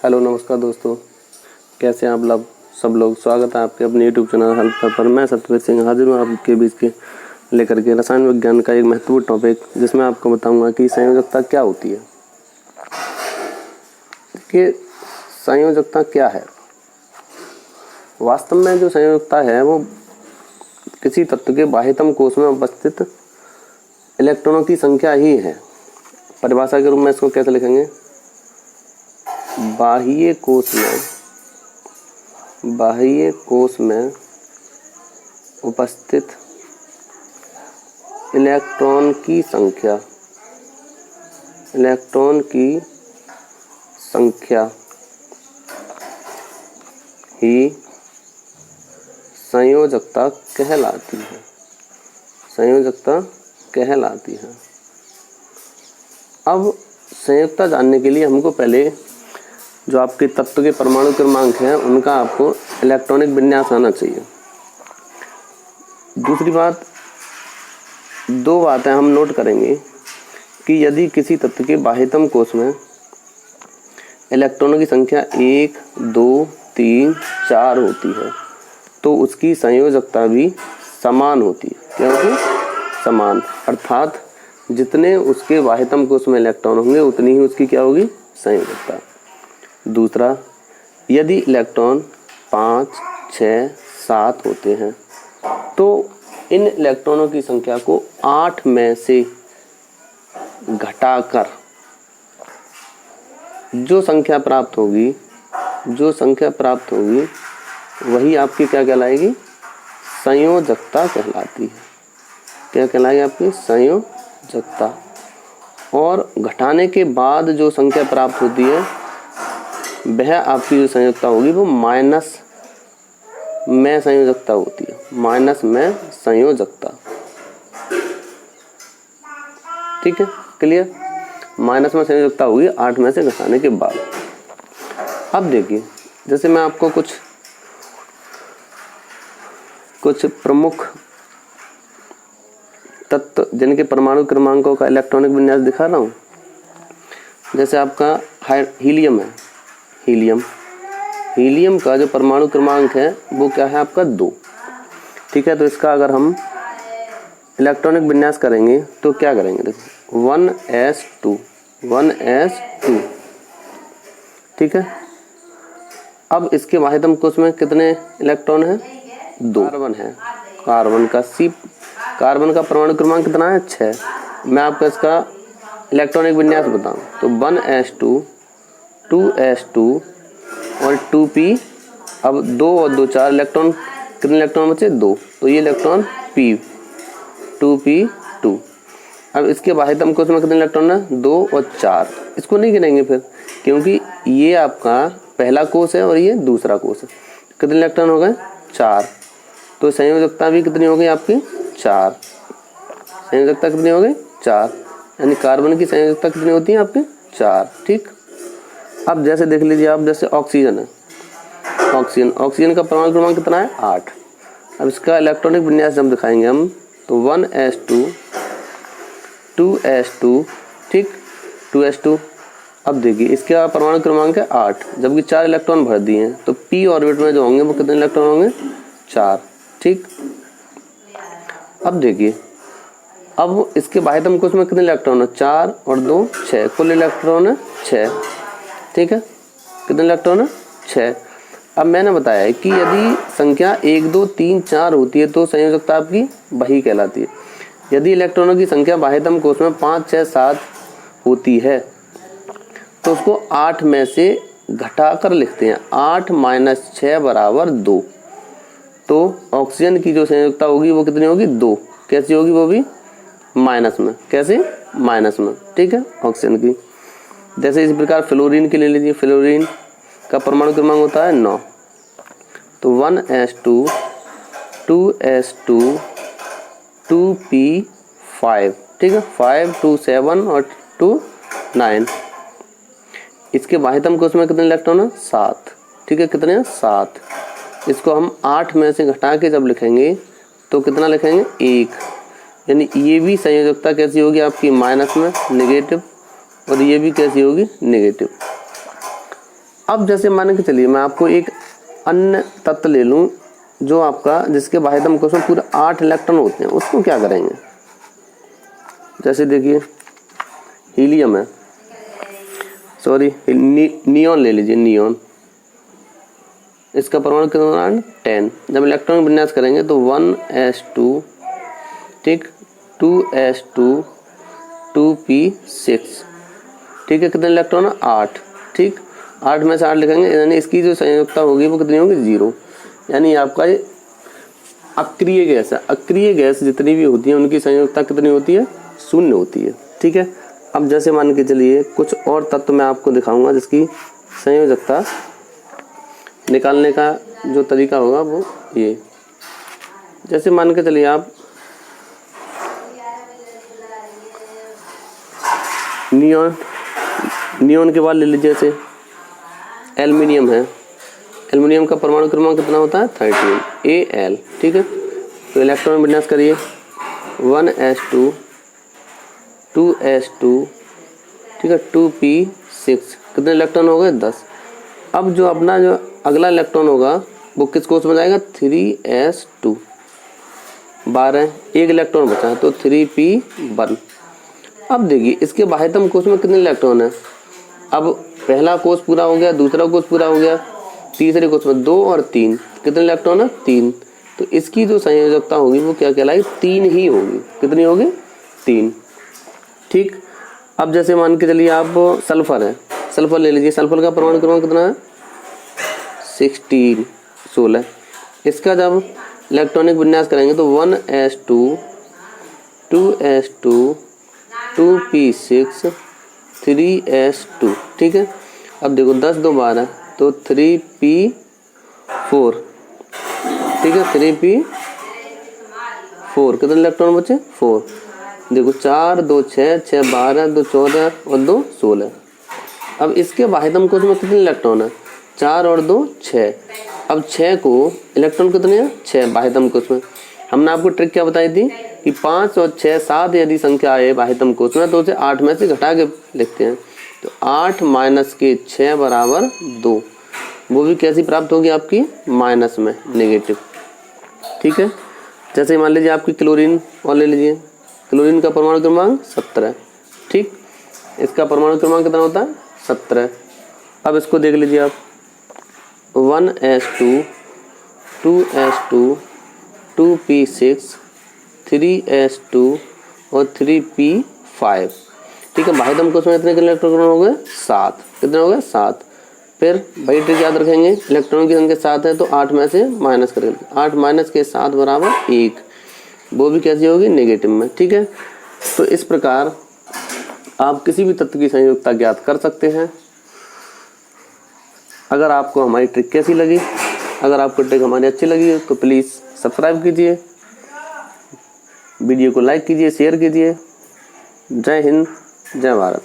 Hello नमस्कार दोस्तों, कैसे हैं आप लोग सब लोग। स्वागत है आपके अपने यूट्यूब चैनल हेल्थ पर। मैं सत्यवीर सिंह हाजिर हूँ आपके बीच के लेकर के रसायन विज्ञान का एक महत्वपूर्ण टॉपिक, जिसमें आपको बताऊंगा कि संयोजकता क्या होती है। कि संयोजकता क्या है। वास्तव में जो संयोजकता है वो किसी तत्व के बाह्यतम कोश में उपस्थित इलेक्ट्रॉनों की संख्या ही है। परिभाषा के रूप में इसको कैसे लिखेंगे, बाह्य कोश में उपस्थित इलेक्ट्रॉन की संख्या ही संयोजकता कहलाती है। अब संयोजकता जानने के लिए हमको पहले जो आपके तत्व के परमाणु क्रमांक हैं उनका आपको इलेक्ट्रॉनिक विन्यास आना चाहिए। दूसरी बात, दो बातें हम नोट करेंगे कि यदि किसी तत्व के बाह्यतम कोश में इलेक्ट्रॉनों की संख्या 1, 2, 3, 4 होती है तो उसकी संयोजकता भी समान होती है। क्या होती है? समान। अर्थात जितने उसके बाह्यतम कोश में इलेक्ट्रॉन होंगे उतनी ही उसकी क्या होगी, संयोजकता। दूसरा, यदि इलेक्ट्रॉन 5, 6, 7 होते हैं तो इन इलेक्ट्रॉनों की संख्या को 8 में से घटाकर जो संख्या प्राप्त होगी वही आपकी क्या कहलाएगी, संयोजकता कहलाती है। क्या कहलाएगी आपकी, संयोजकता। और घटाने के बाद जो संख्या प्राप्त होती है वह आपकी जो संयोजकता होगी वो माइनस में संयोजकता होती है। माइनस में संयोजकता, ठीक है, क्लियर। माइनस में संयोजकता होगी 8 में से घटाने के बाद। अब देखिए, जैसे मैं आपको कुछ प्रमुख तत्व जिनके परमाणु क्रमांकों का इलेक्ट्रॉनिक विन्यास दिखा रहा हूँ। जैसे आपका हीलियम है। हीलियम का जो परमाणु क्रमांक है वो क्या है आपका, 2। ठीक है, तो इसका अगर हम इलेक्ट्रॉनिक विन्यास करेंगे तो क्या करेंगे, देखो 1s2। ठीक है। अब इसके बाह्यतम कोश में कितने इलेक्ट्रॉन हैं, 2। कार्बन है, कार्बन का परमाणु क्रमांक कितना है, 6। मैं आपको इसका इलेक्ट्रॉनिक विन्यास बताऊं तो 1s2, 2s2 और 2p। अब 2 और 2 4 इलेक्ट्रॉन, कितने इलेक्ट्रॉन बचे, 2। तो ये इलेक्ट्रॉन p, 2p2। अब इसके बाह्यतम कोश में कितने इलेक्ट्रॉन है, 2 और 4। इसको नहीं गिनेंगे फिर, क्योंकि ये आपका पहला कोश है और ये दूसरा कोश है। कितने इलेक्ट्रॉन हो गए, 4। तो संयोजकता भी कितनी हो गई आपकी, 4। संयोजकता कितनी हो गई, 4। यानी कार्बन की संयोजकता कितनी होती है आपकी, 4। ठीक। अब जैसे देख लीजिए आप, जैसे ऑक्सीजन है। ऑक्सीजन का परमाणु क्रमांक कितना है, 8। अब इसका इलेक्ट्रॉनिक विन्यास जब दिखाएंगे हम तो 1s2, 2s2, ठीक, 2s2। अब देखिए इसका परमाणु क्रमांक है 8, जबकि 4 इलेक्ट्रॉन भर दिए हैं तो p ऑर्बिट में जो होंगे वो कितने इलेक्ट्रॉन होंगे, 4। ठीक। अब देखिए, अब इसके बाह्यतम कोश में कितने इलेक्ट्रॉन है, 4 और 2 6। कुल इलेक्ट्रॉन है 6। ठीक है, कितने इलेक्ट्रॉन है, 6। अब मैंने बताया है कि यदि संख्या 1, 2, 3, 4 होती है तो संयोजकता आपकी वही कहलाती है। यदि इलेक्ट्रॉनों की संख्या बाह्यतम कोश में 5, 6, 7 होती है तो उसको 8 में से घटाकर लिखते हैं। 8 - 6 = 2। तो ऑक्सीजन की जो संयोजकता होगी वो कितनी होगी, 2। कैसी होगी, वो भी माइनस में। कैसे, माइनस में। ठीक है, ऑक्सीजन की। जैसे इस प्रकार फ्लोरीन के ले लीजिए। फ्लोरीन का परमाणु क्रमांक होता है 9। तो 1s2, 2s2, 2p5। ठीक है, 5, 2, 7 और 2, 9। इसके बाह्यतम कोश में कितने इलेक्ट्रॉन है, 7। ठीक है, कितने हैं, 7। इसको हम 8 में से घटा के जब लिखेंगे तो कितना लिखेंगे, 1। यानी ये भी संयोजकता कैसी होगी आपकी, माइनस में, नेगेटिव। और ये भी कैसी होगी, नेगेटिव। अब जैसे मान के चलिए मैं आपको एक अन्य तत्व ले लूं जो आपका जिसके बाह्यतम कोश में पूरे 8 इलेक्ट्रॉन होते हैं, उसको क्या करेंगे? जैसे देखिए हीलियम है, सॉरी नियॉन ले लीजिए, नियॉन, इसका परमाणु क्रमांक 10। जब इलेक्ट्रॉन विन्यास करेंगे तो 1s2, ठीक, 2s2, 2p6, ठीक है। कितने इलेक्ट्रॉन है? 8, ठीक। 8 में से 8 लिखेंगे, यानी इसकी जो संयोजकता होगी वो कितनी होगी? 0। यानी आपका ये अक्रिय गैस है। अक्रिय गैस जितनी भी होती है उनकी संयोजकता कितनी होती है? 0 होती है, ठीक है। अब जैसे मान के चलिए कुछ और तत्व मैं आपको दिखाऊंगा जिसकी संयोजकता निकालने का जो तरीका होगा वो ये, जैसे मान के चलिए आप नियॉन के बाद ले लीजिए, जैसे एल्युमिनियम है। एल्युमिनियम का परमाणु क्रमांक कितना होता है? 13, Al, ठीक है। तो इलेक्ट्रॉन विन्यास करिए 1s2, 2s2, ठीक है, 2p6, कितने इलेक्ट्रॉन हो गए? 10। अब जो अपना जो अगला इलेक्ट्रॉन होगा वो किस कोश में जाएगा? 3s2, 12, एक इलेक्ट्रॉन बचा है तो 3p1। अब देखिए इसके बाह्यतम कोश में कितने इलेक्ट्रॉन है? अब पहला कोश पूरा हो गया, दूसरा कोश पूरा हो गया, तीसरे कोश में 2 और 3, कितने इलेक्ट्रॉन है? 3। तो इसकी जो संयोजकता होगी वो क्या कहलाएगी? 3 ही होगी। कितनी होगी? 3, ठीक। अब जैसे मान के चलिए आप सल्फर है, सल्फर ले लीजिए। सल्फर का परमाणु क्रमांक कितना है? 16। इसका जब इलेक्ट्रॉनिक विन्यास करेंगे तो 1s2, 2s2, 2p6, 3s2, ठीक है। अब देखो 10 2 12 तो 3p4, ठीक है, 3p4, कितने इलेक्ट्रॉन बचे? 4। देखो 4 2 6, 6 12, 2 14 और 2 16। अब इसके बाह्यतम कोश में कितने इलेक्ट्रॉन है? 4 और 2 6। अब 6 को इलेक्ट्रॉन कितने हैं? 6 बाह्यतम कोश में। हमने आपको ट्रिक क्या बताई थी कि 5 और 6 7 यदि संख्या आए बाह्यतम कोश में तो उसे 8 में से घटा के लिखते हैं। तो 8 माइनस के 6 बराबर 2। वो भी कैसी प्राप्त होगी? आपकी माइनस में, नेगेटिव, ठीक है। जैसे मान लीजिए आपकी क्लोरीन और ले लीजिए। क्लोरीन का परमाणु क्रमांक 17, ठीक। इसका परमाणु क्रमांक कितना होता है? 17। अब इसको देख लीजिए आप 1s2, 2s2, 2p6, 3s2 और 3p5, ठीक है। बाह्यतम कोश में इतने इलेक्ट्रॉन हो गए? 7। कितने हो गए? 7। फिर वही ट्रिक याद रखेंगे, इलेक्ट्रॉन की संख्या 7 है तो 8 में से माइनस करेंगे। 8 माइनस के 7 बराबर 1। वो भी कैसी होगी? नेगेटिव में, ठीक है। तो इस प्रकार आप किसी भी तत्व की संयोजकता ज्ञात कर सकते हैं। अगर आपको हमारी ट्रिक कैसी लगी, अगर आपको ट्रिक हमारी अच्छी लगी तो प्लीज़ सब्सक्राइब कीजिए, वीडियो को लाइक कीजिए, शेयर कीजिए। जय हिंद, जय भारत।